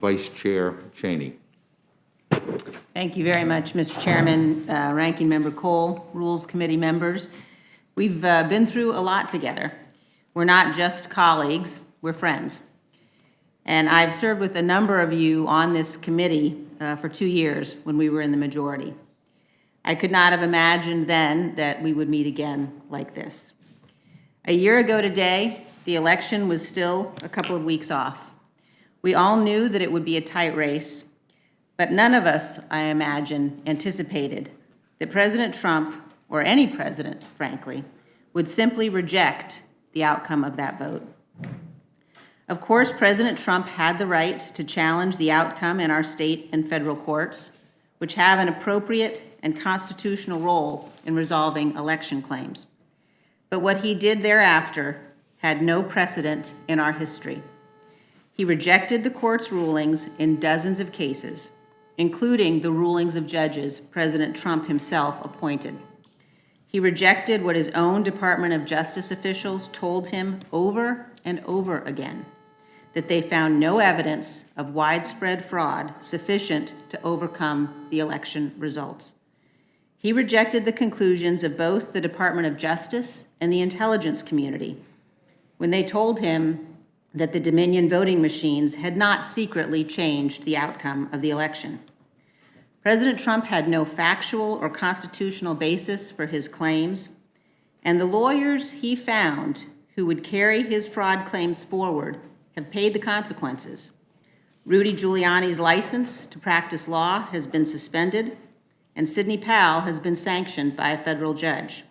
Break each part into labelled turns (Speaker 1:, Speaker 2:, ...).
Speaker 1: Vice Chair Cheney.
Speaker 2: Thank you very much, Mr. Chairman, Ranking Member Cole, Rules Committee members. We've been through a lot together. We're not just colleagues, we're friends. And I've served with a number of you on this committee for 2 years when we were in the majority. I could not have imagined then that we would meet again like this. A year ago today, the election was still a couple of weeks off. We all knew that it would be a tight race, but none of us, I imagine, anticipated that President Trump, or any president, frankly, would simply reject the outcome of that vote. Of course, President Trump had the right to challenge the outcome in our state and federal courts, which have an appropriate and constitutional role in resolving election claims. But what he did thereafter had no precedent in our history. He rejected the court's rulings in dozens of cases, including the rulings of judges President Trump himself appointed. He rejected what his own Department of Justice officials told him over and over again, that they found no evidence of widespread fraud sufficient to overcome the election results. He rejected the conclusions of both the Department of Justice and the intelligence community when they told him that the Dominion voting machines had not secretly changed the outcome of the election. President Trump had no factual or constitutional basis for his claims, and the lawyers he found who would carry his fraud claims forward have paid the consequences. Rudy Giuliani's license to practice law has been suspended, and Sidney Powell has been sanctioned by a federal judge.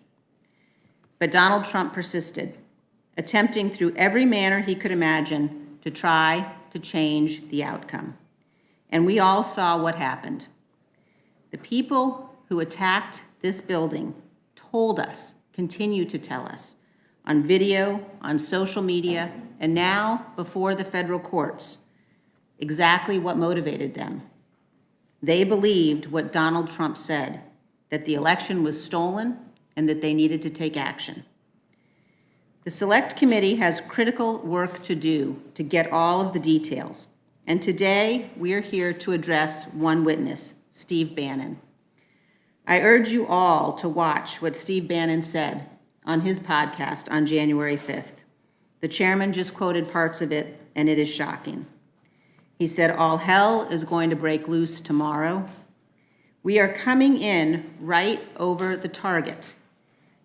Speaker 2: But Donald Trump persisted, attempting through every manner he could imagine to try to change the outcome. And we all saw what happened. The people who attacked this building told us, continue to tell us, on video, on social media, and now before the federal courts, exactly what motivated them. They believed what Donald Trump said, that the election was stolen and that they needed to take action. The Select Committee has critical work to do to get all of the details, and today we are here to address one witness, Steve Bannon. I urge you all to watch what Steve Bannon said on his podcast on January 5th. The chairman just quoted parts of it, and it is shocking. He said, "All hell is going to break loose tomorrow. We are coming in right over the target.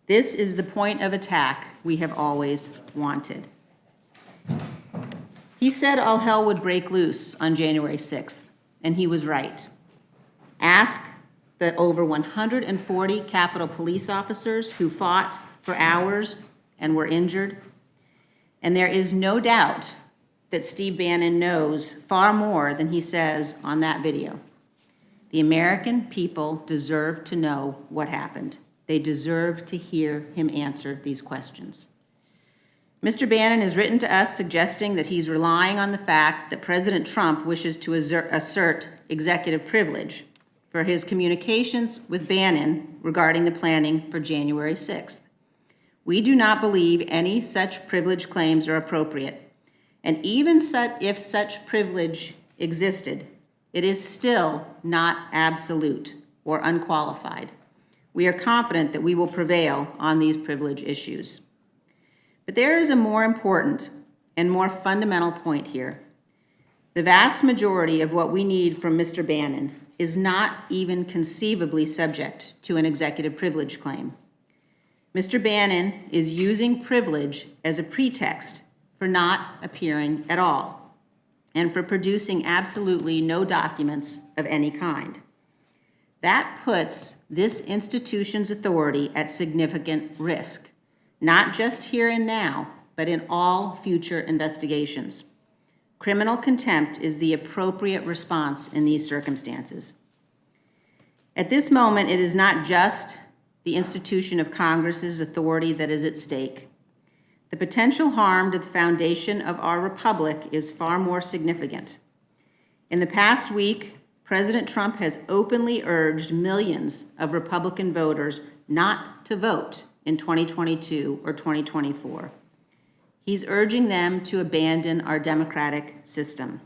Speaker 2: This is the point of attack we have always wanted." He said all hell would break loose on January 6th, and he was right. Ask the over 140 Capitol police officers who fought for hours and were injured. And there is no doubt that Steve Bannon knows far more than he says on that video. The American people deserve to know what happened. They deserve to hear him answer these questions. Mr. Bannon has written to us suggesting that he's relying on the fact that President Trump wishes to assert executive privilege for his communications with Bannon regarding the planning for January 6th. We do not believe any such privilege claims are appropriate. And even if such privilege existed, it is still not absolute or unqualified. We are confident that we will prevail on these privilege issues. But there is a more important and more fundamental point here. The vast majority of what we need from Mr. Bannon is not even conceivably subject to an executive privilege claim. Mr. Bannon is using privilege as a pretext for not appearing at all and for producing absolutely no documents of any kind. That puts this institution's authority at significant risk, not just here and now, but in all future investigations. Criminal contempt is the appropriate response in these circumstances. At this moment, it is not just the institution of Congress's authority that is at stake. The potential harm to the foundation of our republic is far more significant. In the past week, President Trump has openly urged millions of Republican voters not to vote in 2022 or 2024. He's urging them to abandon our democratic system.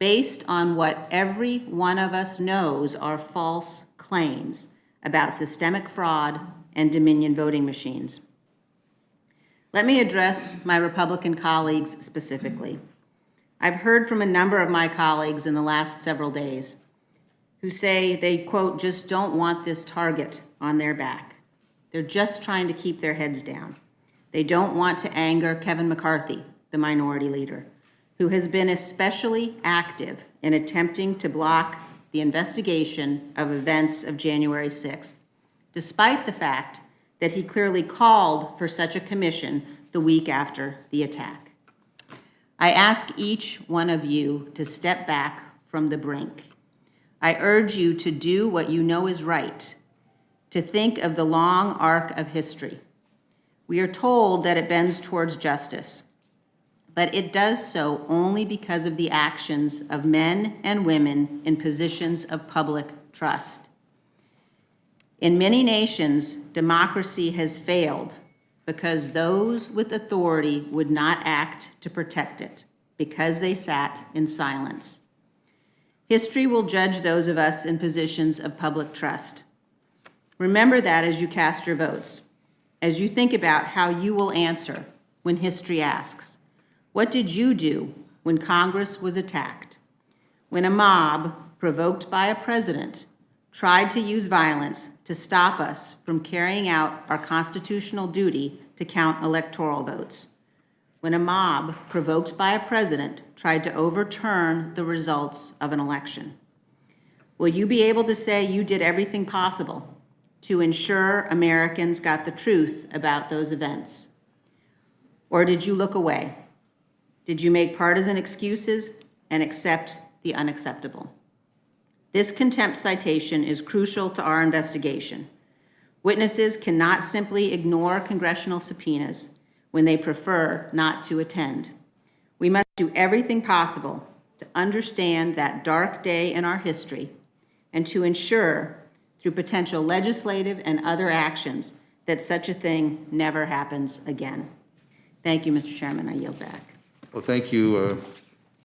Speaker 2: based on what every one of us knows are false claims about systemic fraud and Dominion voting machines. Let me address my Republican colleagues specifically. I've heard from a number of my colleagues in the last several days who say they, quote, just don't want this target on their back. They're just trying to keep their heads down. They don't want to anger Kevin McCarthy, the minority leader, who has been especially active in attempting to block the investigation of events of January 6th, despite the fact that he clearly called for such a commission the week after the attack. I ask each one of you to step back from the brink. I urge you to do what you know is right, to think of the long arc of history. We are told that it bends towards justice, but it does so only because of the actions of men and women in positions of public trust. In many nations, democracy has failed because those with authority would not act to protect it, because they sat in silence. History will judge those of us in positions of public trust. Remember that as you cast your votes, as you think about how you will answer when history asks, what did you do when Congress was attacked? When a mob, provoked by a president, tried to use violence to stop us from carrying out our constitutional duty to count electoral votes? When a mob, provoked by a president, tried to overturn the results of an election? Will you be able to say you did everything possible to ensure Americans got the truth about those events? Or did you look away? Did you make partisan excuses and accept the unacceptable? This contempt citation is crucial to our investigation. Witnesses cannot simply ignore congressional subpoenas when they prefer not to attend. We must do everything possible to understand that dark day in our history and to ensure, through potential legislative and other actions, that such a thing never happens again. Thank you, Mr. Chairman. I yield back.
Speaker 1: Well, thank you,